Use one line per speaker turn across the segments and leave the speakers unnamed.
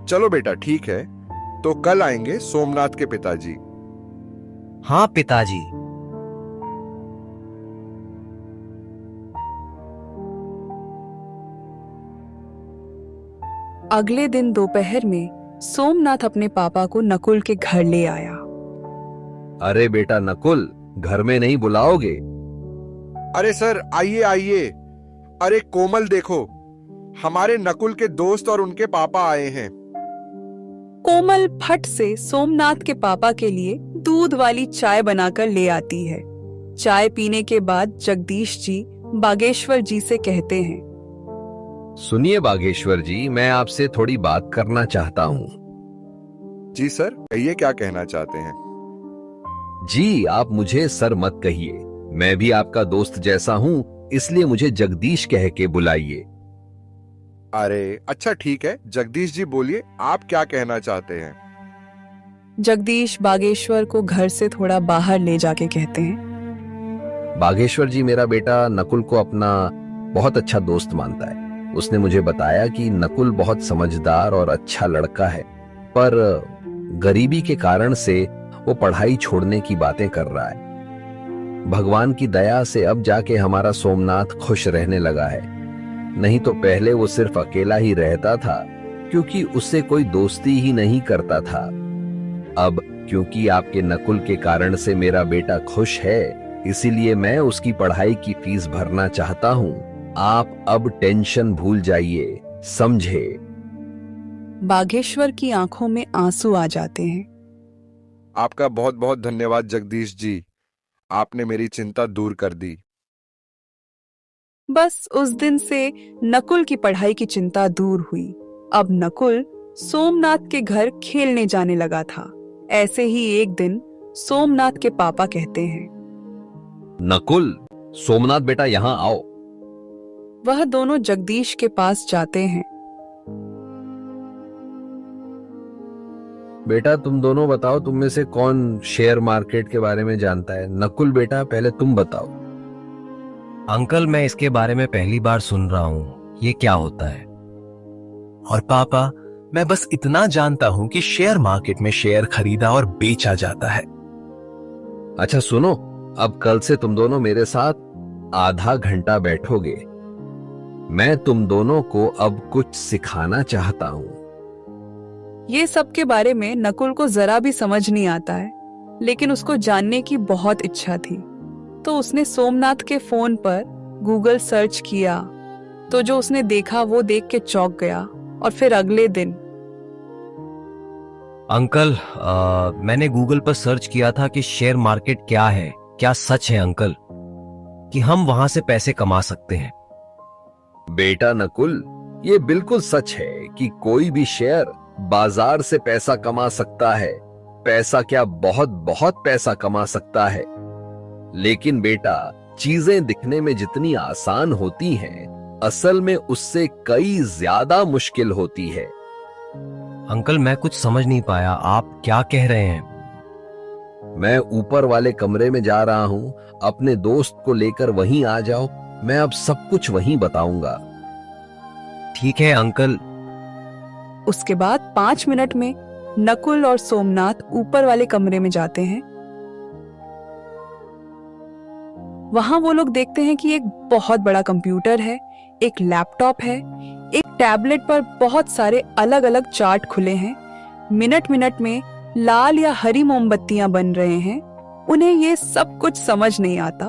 चलो बेटा, ठीक है, तो कल आएंगे सोमनाथ के पिताजी।
हाँ पिताजी।
अगले दिन दोपहर में सोमनाथ अपने पापा को नकुल के घर ले आया।
अरे बेटा नकुल, घर में नहीं बुलाओगे?
अरे सर, आइए आइए। अरे कोमल देखो, हमारे नकुल के दोस्त और उनके पापा आए हैं।
कोमल फट से सोमनाथ के पापा के लिए दूध वाली चाय बनाकर ले आती है। चाय पीने के बाद जगदीश जी बागेश्वर जी से कहते हैं,
सुनिए बागेश्वर जी, मैं आपसे थोड़ी बात करना चाहता हूँ।
जी सर, कहिए क्या कहना चाहते हैं।
जी, आप मुझे सर मत कहिए, मैं भी आपका दोस्त जैसा हूँ, इसलिए मुझे जगदीश कह के बुलाइए।
अरे अच्छा ठीक है, जगदीश जी बोलिए, आप क्या कहना चाहते हैं।
जगदीश बागेश्वर को घर से थोड़ा बाहर ले जाके कहते हैं,
बागेश्वर जी, मेरा बेटा नकुल को अपना बहुत अच्छा दोस्त मानता है। उसने मुझे बताया कि नकुल बहुत समझदार और अच्छा लड़का है, पर गरीबी के कारण से वो पढ़ाई छोड़ने की बातें कर रहा है। भगवान की दया से अब जाके हमारा सोमनाथ खुश रहने लगा है, नहीं तो पहले वो सिर्फ अकेला ही रहता था, क्योंकि उससे कोई दोस्ती ही नहीं करता था। अब क्योंकि आपके नकुल के कारण से मेरा बेटा खुश है, इसीलिए मैं उसकी पढ़ाई की फीस भरना चाहता हूँ। आप अब टेंशन भूल जाइए, समझे?
बागेश्वर की आंखों में आंसू आ जाते हैं।
आपका बहुत बहुत धन्यवाद जगदीश जी, आपने मेरी चिंता दूर कर दी।
बस उस दिन से नकुल की पढ़ाई की चिंता दूर हुई। अब नकुल सोमनाथ के घर खेलने जाने लगा था। ऐसे ही एक दिन सोमनाथ के पापा कहते हैं,
नकुल, सोमनाथ बेटा यहाँ आओ।
वह दोनों जगदीश के पास जाते हैं।
बेटा तुम दोनों बताओ, तुम में से कौन शेयर मार्केट के बारे में जानता है? नकुल बेटा, पहले तुम बताओ।
अंकल, मैं इसके बारे में पहली बार सुन रहा हूँ, ये क्या होता है?
और पापा, मैं बस इतना जानता हूं कि शेयर मार्केट में शेयर खरीदा और बेचा जाता है।
अच्छा सुनो, अब कल से तुम दोनों मेरे साथ आधा घंटा बैठोगे। मैं तुम दोनों को अब कुछ सिखाना चाहता हूं।
ये सब के बारे में नकुल को जरा भी समझ नहीं आता है, लेकिन उसको जानने की बहुत इच्छा थी। तो उसने सोमनाथ के फोन पर गूगल सर्च किया, तो जो उसने देखा वो देख के चौंक गया। और फिर अगले दिन
अंकल, मैंने गूगल पर सर्च किया था कि शेयर मार्केट क्या है। क्या सच है अंकल कि हम वहां से पैसे कमा सकते हैं?
बेटा नकुल, ये बिल्कुल सच है कि कोई भी शेयर बाजार से पैसा कमा सकता है। पैसा क्या, बहुत बहुत पैसा कमा सकता है। लेकिन बेटा, चीजें दिखने में जितनी आसान होती हैं, असल में उससे कई ज्यादा मुश्किल होती है।
अंकल, मैं कुछ समझ नहीं पाया, आप क्या कह रहे हैं?
मैं ऊपर वाले कमरे में जा रहा हूं, अपने दोस्त को लेकर वहीं आ जाओ, मैं अब सब कुछ वहीं बताऊंगा।
ठीक है अंकल।
उसके बाद 5 मिनट में नकुल और सोमनाथ ऊपर वाले कमरे में जाते हैं। वहां वो लोग देखते हैं कि एक बहुत बड़ा कंप्यूटर है, एक लैपटॉप है, एक टैबलेट पर बहुत सारे अलग अलग चार्ट खुले हैं। मिनट मिनट में लाल या हरी मोमबत्तियां बन रहे हैं। उन्हें ये सब कुछ समझ नहीं आता,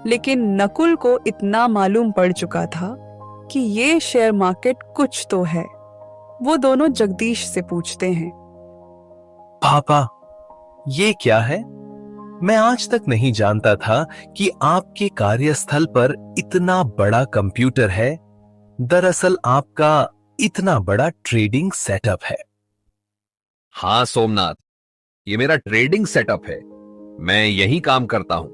लेकिन नकुल को इतना मालूम पड़ चुका था कि ये शेयर मार्केट कुछ तो है। वो दोनों जगदीश से पूछते हैं,
पापा, ये क्या है? मैं आज तक नहीं जानता था कि आपके कार्यस्थल पर इतना बड़ा कंप्यूटर है। दरअसल आपका इतना बड़ा ट्रेडिंग सेटअप है।
हाँ सोमनाथ, ये मेरा ट्रेडिंग सेटअप है, मैं यही काम करता हूं।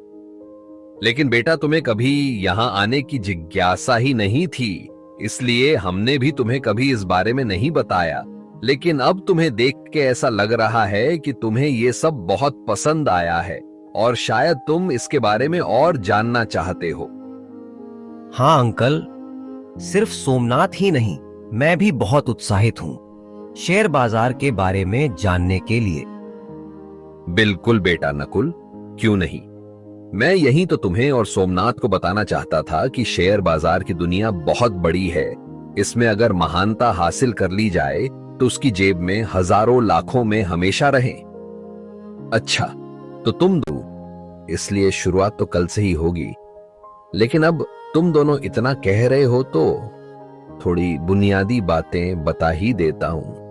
लेकिन बेटा, तुम्हें कभी यहां आने की जिज्ञासा ही नहीं थी, इसलिए हमने भी तुम्हें कभी इस बारे में नहीं बताया। लेकिन अब तुम्हें देख के ऐसा लग रहा है कि तुम्हें ये सब बहुत पसंद आया है और शायद तुम इसके बारे में और जानना चाहते हो।
हाँ अंकल, सिर्फ सोमनाथ ही नहीं, मैं भी बहुत उत्साहित हूं। शेयर बाजार के बारे में जानने के लिए।
बिल्कुल बेटा नकुल, क्यों नहीं। मैं यही तो तुम्हें और सोमनाथ को बताना चाहता था कि शेयर बाजार की दुनिया बहुत बड़ी है। इसमें अगर महानता हासिल कर ली जाए तो उसकी जेब में हजारों लाखों में हमेशा रहे। अच्छा, तो तुम दो, इसलिए शुरुआत तो कल से ही होगी, लेकिन अब तुम दोनों इतना कह रहे हो तो थोड़ी बुनियादी बातें बता ही देता हूं।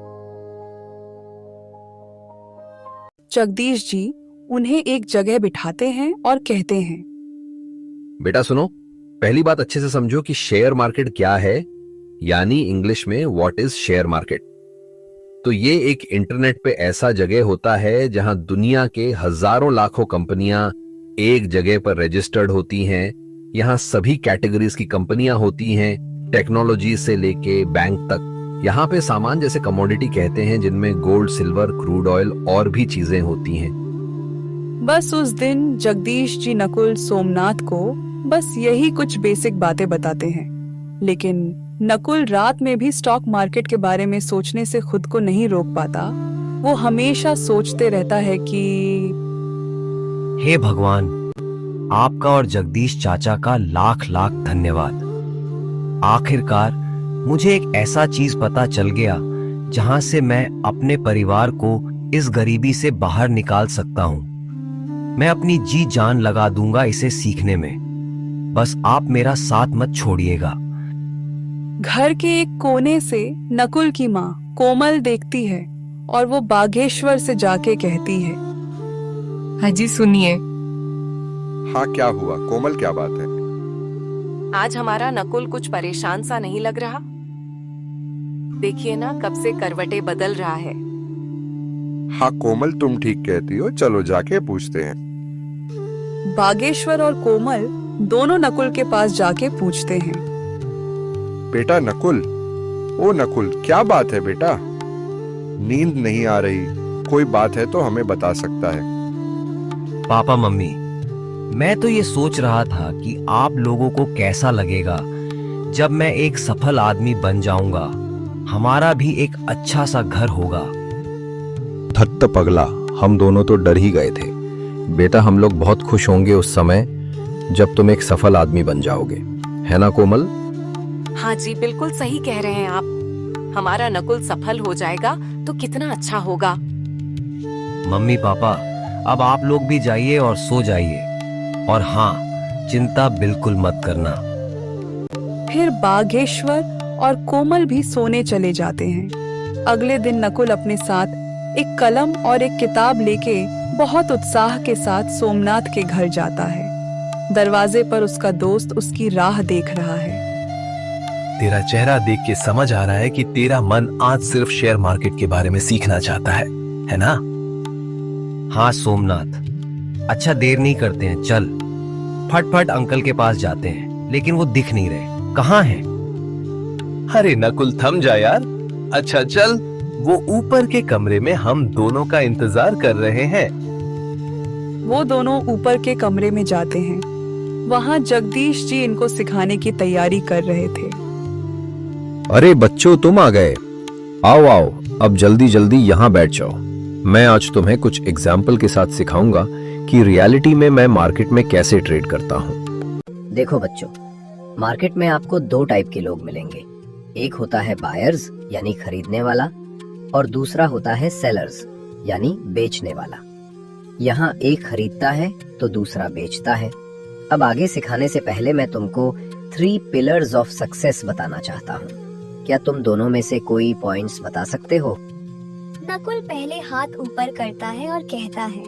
जगदीश जी उन्हें एक जगह बिठाते हैं और कहते हैं,
बेटा सुनो, पहली बात अच्छे से समझो कि शेयर मार्केट क्या है, यानी इंग्लिश में व्हाट इज शेयर मार्केट। तो ये एक इंटरनेट पे ऐसा जगह होता है जहां दुनिया के हजारों लाखों कंपनियां एक जगह पर रजिस्टर्ड होती हैं। यहां सभी कैटेगरीज की कंपनियां होती हैं, टेक्नोलॉजी से लेके बैंक तक। यहाँ पे सामान जैसे कमोडिटी कहते हैं, जिनमें गोल्ड, सिल्वर, क्रूड ऑयल और भी चीजें होती हैं।
बस उस दिन जगदीश जी नकुल सोमनाथ को बस यही कुछ बेसिक बातें बताते हैं, लेकिन नकुल रात में भी स्टॉक मार्केट के बारे में सोचने से खुद को नहीं रोक पाता। वो हमेशा सोचते रहता है कि
हे भगवान, आपका और जगदीश चाचा का लाख लाख धन्यवाद। आखिरकार मुझे एक ऐसा चीज पता चल गया जहां से मैं अपने परिवार को इस गरीबी से बाहर निकाल सकता हूं। मैं अपनी जी जान लगा दूंगा इसे सीखने में, बस आप मेरा साथ मत छोड़िएगा।
घर के एक कोने से नकुल की माँ कोमल देखती है और वो बागेश्वर से जाके कहती है,
हाजी सुनिए,
हाँ क्या हुआ कोमल, क्या बात है?
आज हमारा नकुल कुछ परेशान सा नहीं लग रहा। देखिए ना, कब से करवटें बदल रहा है।
हाँ कोमल, तुम ठीक कहती हो, चलो जाके पूछते हैं।
बागेश्वर और कोमल दोनों नकुल के पास जाके पूछते हैं,
बेटा नकुल, ओ नकुल, क्या बात है बेटा? नींद नहीं आ रही, कोई बात है तो हमें बता सकता है।
पापा मम्मी, मैं तो ये सोच रहा था कि आप लोगों को कैसा लगेगा जब मैं एक सफल आदमी बन जाऊंगा। हमारा भी एक अच्छा सा घर होगा।
धत्त पगला, हम दोनों तो डर ही गए थे। बेटा हम लोग बहुत खुश होंगे उस समय जब तुम एक सफल आदमी बन जाओगे, है ना कोमल?
हाँ जी, बिल्कुल सही कह रहे हैं आप। हमारा नकुल सफल हो जाएगा तो कितना अच्छा होगा।
मम्मी पापा, अब आप लोग भी जाइए और सो जाइए, और हाँ, चिंता बिल्कुल मत करना।
फिर बागेश्वर और कोमल भी सोने चले जाते हैं। अगले दिन नकुल अपने साथ एक कलम और एक किताब लेके बहुत उत्साह के साथ सोमनाथ के घर जाता है। दरवाजे पर उसका दोस्त उसकी राह देख रहा है।
तेरा चेहरा देख के समझ आ रहा है कि तेरा मन आज सिर्फ शेयर मार्केट के बारे में सीखना चाहता है ना?
हाँ सोमनाथ, अच्छा देर नहीं करते हैं, चल फटफट अंकल के पास जाते हैं। लेकिन वो दिख नहीं रहे, कहाँ हैं?
अरे नकुल थम जा यार। अच्छा चल, वो ऊपर के कमरे में हम दोनों का इंतजार कर रहे हैं।
वो दोनों ऊपर के कमरे में जाते हैं। वहाँ जगदीश जी इनको सिखाने की तैयारी कर रहे थे।
अरे बच्चों, तुम आ गए। आओ आओ, अब जल्दी जल्दी यहाँ बैठ जाओ। मैं आज तुम्हें कुछ एग्जाम्पल के साथ सिखाऊंगा कि रियलिटी में मैं मार्केट में कैसे ट्रेड करता हूँ।
देखो बच्चों, मार्केट में आपको दो टाइप के लोग मिलेंगे। एक होता है बायर्स यानी खरीदने वाला, और दूसरा होता है सेलर्स यानी बेचने वाला। यहाँ एक खरीदता है तो दूसरा बेचता है। अब आगे सिखाने से पहले मैं तुमको 3 पिलर्स ऑफ सक्सेस बताना चाहता हूँ। क्या तुम दोनों में से कोई पॉइंट्स बता सकते हो?
नकुल पहले हाथ ऊपर करता है और कहता है,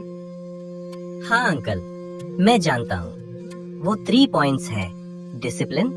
हाँ अंकल, मैं जानता हूँ। वो 3 पॉइंट्स है: डिसिप्लिन,